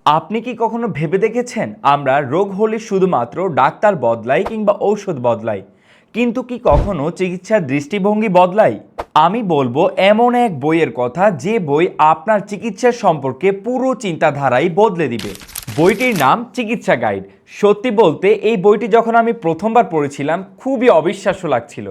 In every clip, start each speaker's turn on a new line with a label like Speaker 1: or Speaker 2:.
Speaker 1: আপনি কি কখনো ভেবে দেখেছেন আমরা রোগ হলে শুধুমাত্র ডাক্তার বদলাই কিংবা ঔষধ বদলাই, কিন্তু কি কখনো চিকিৎসার দৃষ্টিভঙ্গি বদলাই? আমি বলবো এমন এক বইয়ের কথা যে বই আপনার চিকিৎসা সম্পর্কে পুরো চিন্তাধারাই বদলে দিবে। বইটির নাম চিকিৎসা গাইড। সত্যি বলতে এই বইটি যখন আমি প্রথমবার পড়েছিলাম খুবই অবিশ্বাস্য লাগছিল।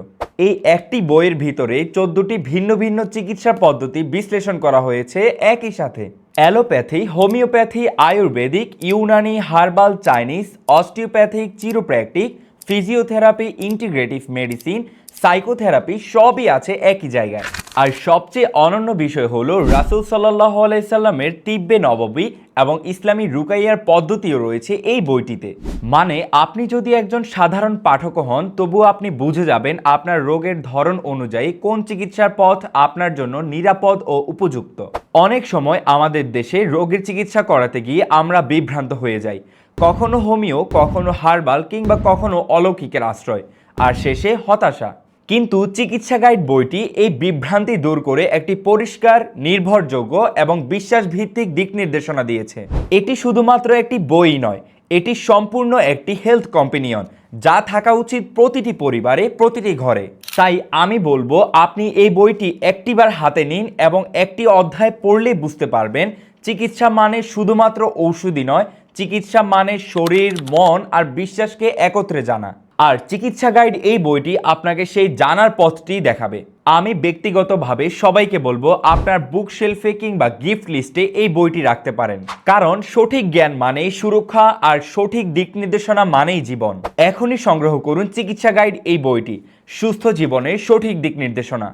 Speaker 1: এই একটি বইয়ের ভিতরে 14টি ভিন্ন ভিন্ন চিকিৎসা পদ্ধতি বিশ্লেষণ করা হয়েছে একই সাথে। Allopathy, homeopathy, Ayurvedic, Unani, herbal, Chinese, osteopathic, chiropractic, physiotherapy, integrative medicine, psychotherapy সবই আছে একই জায়গায়। আর সবচেয়ে অনন্য বিষয় হলো রাসূল সাল্লাল্লাহু আলাইহি সাল্লামের তিব্বে নববী এবং ইসলামী রুকাইয়ার পদ্ধতিও রয়েছে এই বইটিতে। মানে আপনি যদি একজন সাধারণ পাঠক হন তবুও আপনি বুঝে যাবেন আপনার রোগের ধরন অনুযায়ী কোন চিকিৎসার পথ আপনার জন্য নিরাপদ ও উপযুক্ত। অনেক সময় আমাদের দেশে রোগের চিকিৎসা করাতে গিয়ে আমরা বিভ্রান্ত হয়ে যাই, কখনো হোমিও, কখনো হার্বাল কিংবা কখনো অলৌকিকের আশ্রয়, আর শেষে হতাশা। কিন্তু চিকিৎসা গাইড বইটি এই বিভ্রান্তি দূর করে একটি পরিষ্কার, নির্ভরযোগ্য এবং বিশ্বাসভিত্তিক দিক নির্দেশনা দিয়েছে। এটি শুধুমাত্র একটি বই নয়, এটি সম্পূর্ণ একটি হেলথ কম্পেনিয়ন, যা থাকা উচিত প্রতিটি পরিবারে, প্রতিটি ঘরে। তাই আমি বলবো আপনি এই বইটি একটিবার হাতে নিন এবং একটি অধ্যায় পড়লে বুঝতে পারবেন চিকিৎসা মানে শুধুমাত্র ঔষধি নয়, চিকিৎসা মানে শরীর, মন আর বিশ্বাসকে একত্রে জানা। আর চিকিৎসা গাইড এই বইটি আপনাকে সেই জানার পথটি দেখাবে। আমি ব্যক্তিগতভাবে সবাইকে বলবো আপনার বুক শেলফে কিংবা গিফট লিস্টে এই বইটি রাখতে পারেন, কারণ সঠিক জ্ঞান মানেই সুরক্ষা আর সঠিক দিক নির্দেশনা মানেই জীবন। এখনই সংগ্রহ করুন চিকিৎসা গাইড এই বইটি, সুস্থ জীবনের সঠিক দিক নির্দেশনা।